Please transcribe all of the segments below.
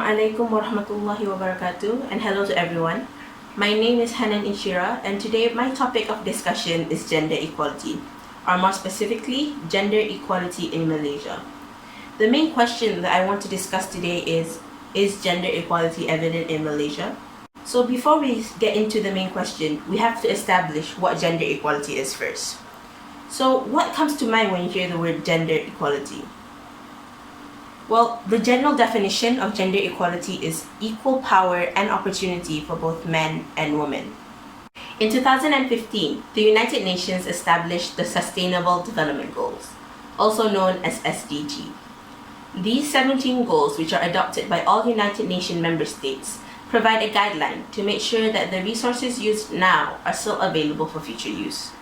Alaikum warahmatullahi wabarakatuh, and hello to everyone. My name is Hanan Inshira, and today my topic of discussion is gender equality, or more specifically, gender equality in Malaysia. The main question that I want to discuss today is gender equality evident in Malaysia? So before we get into the main question, we have to establish what gender equality is first. So what comes to mind when you hear the word gender equality? Well, the general definition of gender equality is equal power and opportunity for both men and women. In 2015, the United Nations established the Sustainable Development Goals, also known as SDG. These 17 goals, which are adopted by all United Nations member states, provide a guideline to make sure that the resources used now are still available for future use.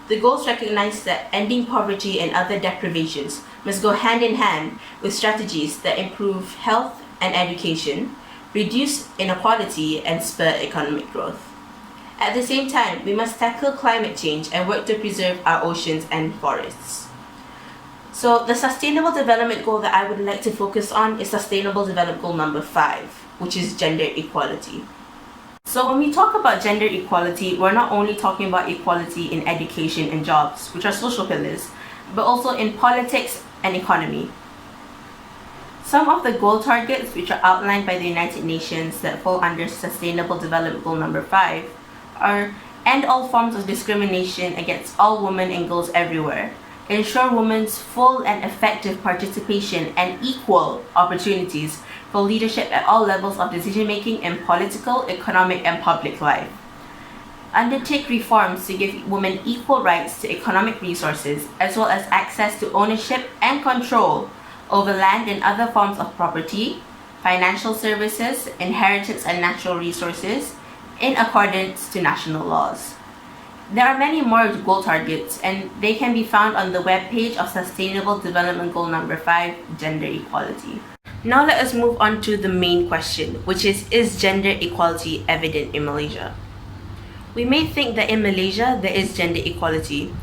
The goals recognize that ending poverty and other deprivations must go hand in hand with strategies that improve health and education, reduce inequality, and spur economic growth. At the same time, we must tackle climate change and work to preserve our oceans and forests. So the Sustainable Development Goal that I would like to focus on is Sustainable Development Goal number 5, which is gender equality. So when we talk about gender equality, we're not only talking about equality in education and jobs, which are social pillars, but also in politics and economy. Some of the goal targets which are outlined by the United Nations that fall under Sustainable Development Goal number 5 are end all forms of discrimination against all women and girls everywhere, ensure women's full and effective participation and equal opportunities for leadership at all levels of decision-making in political, economic, and public life. Undertake reforms to give women equal rights to economic resources, as well as access to ownership and control over land and other forms of property, financial services, inheritance and natural resources, in accordance to national laws. There are many more goal targets, and they can be found on the webpage of Sustainable Development Goal number 5, Gender Equality. Now let us move on to the main question, which is gender equality evident in Malaysia? We may think that in Malaysia there is gender equality,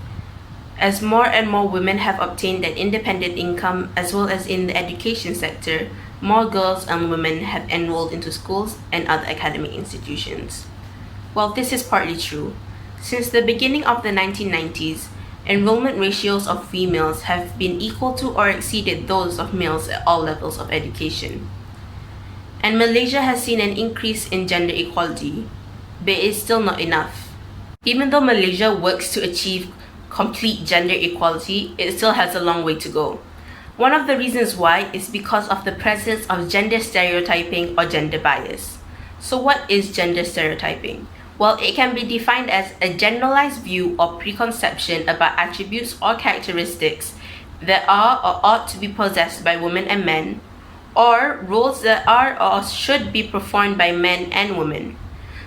as more and more women have obtained an independent income, as well as in the education sector, more girls and women have enrolled into schools and other academic institutions. Well, this is partly true. Since the beginning of the 1990s, enrollment ratios of females have been equal to or exceeded those of males at all levels of education. And Malaysia has seen an increase in gender equality, but it's still not enough. Even though Malaysia works to achieve complete gender equality, it still has a long way to go. One of the reasons why is because of the presence of gender stereotyping or gender bias. So what is gender stereotyping? Well, it can be defined as a generalized view or preconception about attributes or characteristics that are or ought to be possessed by women and men, or roles that are or should be performed by men and women.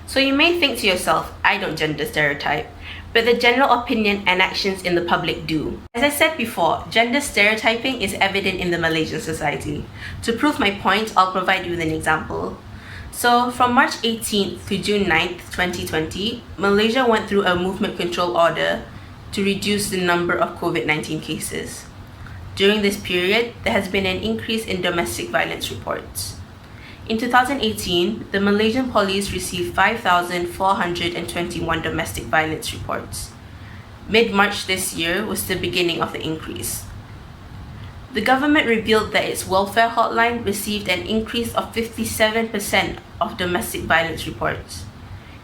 So you may think to yourself, I don't gender stereotype, but the general opinion and actions in the public do. As I said before, gender stereotyping is evident in the Malaysian society. To prove my point, I'll provide you with an example. So from March 18th to June 9th, 2020, Malaysia went through a movement control order to reduce the number of COVID-19 cases. During this period, there has been an increase in domestic violence reports. In 2018, the Malaysian police received 5,421 domestic violence reports. Mid-March this year was the beginning of the increase. The government revealed that its welfare hotline received an increase of 57% of domestic violence reports.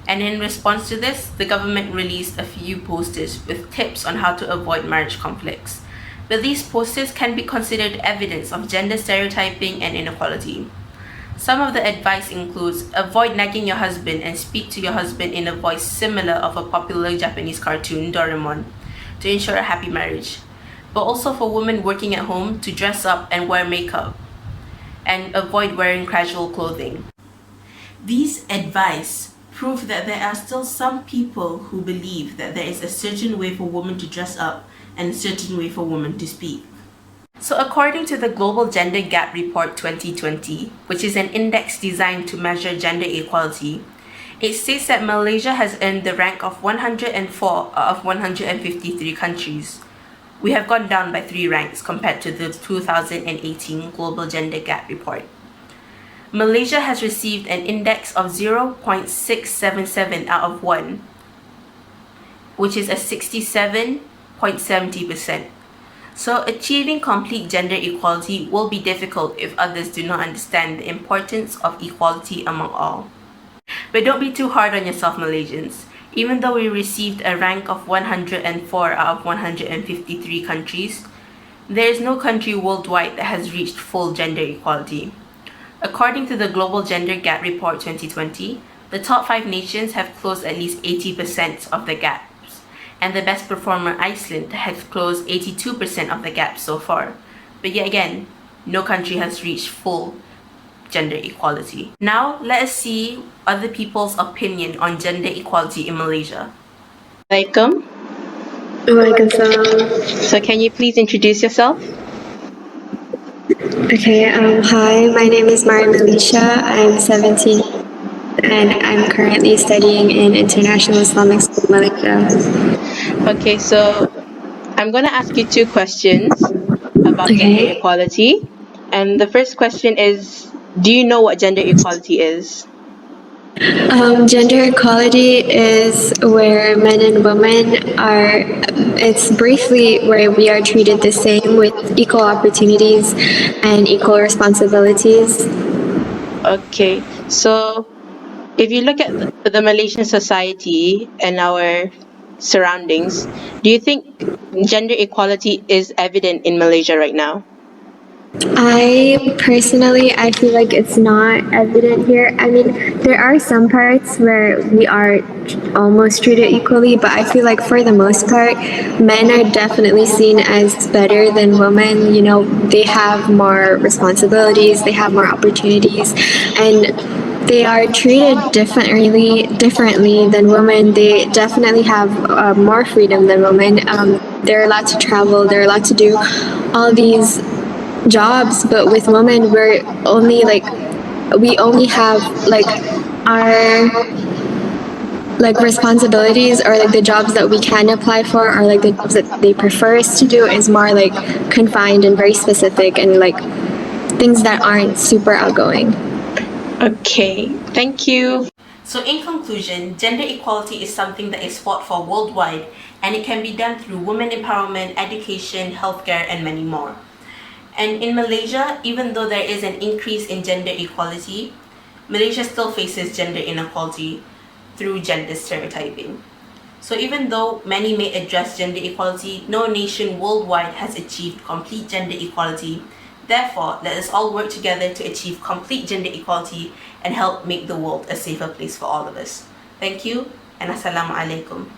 And in response to this, the government released a few posters with tips on how to avoid marriage conflicts. But these posters can be considered evidence of gender stereotyping and inequality. Some of the advice includes avoid nagging your husband and speak to your husband in a voice similar of a popular Japanese cartoon, Doraemon, to ensure a happy marriage. But also for women working at home to dress up and wear makeup and avoid wearing casual clothing. These advice prove that there are still some people who believe that there is a certain way for women to dress up and a certain way for women to speak. So according to the Global Gender Gap Report 2020, which is an index designed to measure gender equality, it states that Malaysia has earned the rank of 104 out of 153 countries. We have gone down by 3 ranks compared to the 2018 Global Gender Gap Report. Malaysia has received an index of 0.677 out of 1, which is a 67.70%. So achieving complete gender equality will be difficult if others do not understand the importance of equality among all. But don't be too hard on yourself, Malaysians. Even though we received a rank of 104 out of 153 countries, there is no country worldwide that has reached full gender equality. According to the Global Gender Gap Report 2020, the top 5 nations have closed at least 80% of the gaps, and the best performer, Iceland, has closed 82% of the gap so far. But yet again, no country has reached full gender equality. Now, let us see other people's opinion on gender equality in Malaysia. Welcome. Waalaikumsalam. So, can you please introduce yourself? Okay, hi, my name is Mari Malaysia. I'm 17 and I'm currently studying in International Islamic School, Malaysia. Okay, so I'm going to ask you 2 questions about gender Okay. equality. And the first question is, do you know what gender equality is? Gender equality is where men and women are, it's briefly where we are treated the same with equal opportunities and equal responsibilities. Okay, so if you look at the Malaysian society and our surroundings, do you think gender equality is evident in Malaysia right now? I feel like it's not evident here. I mean, there are some parts where we are almost treated equally, but I feel like for the most part, men are definitely seen as better than women. You know, they have more responsibilities, they have more opportunities, and they are treated differently than women. They definitely have more freedom than women. They're allowed to travel. They're allowed to do all these jobs, but with women, we only have like our like responsibilities or like the jobs that we can apply for or like the jobs that they prefer us to do is more like confined and very specific and like things that aren't super outgoing. Okay, thank you. So, in conclusion, gender equality is something that is fought for worldwide, and it can be done through women empowerment, education, healthcare, and many more. And in Malaysia, even though there is an increase in gender equality, Malaysia still faces gender inequality through gender stereotyping. So even though many may address gender equality, no nation worldwide has achieved complete gender equality. Therefore, let us all work together to achieve complete gender equality and help make the world a safer place for all of us. Thank you, and Assalamu alaikum.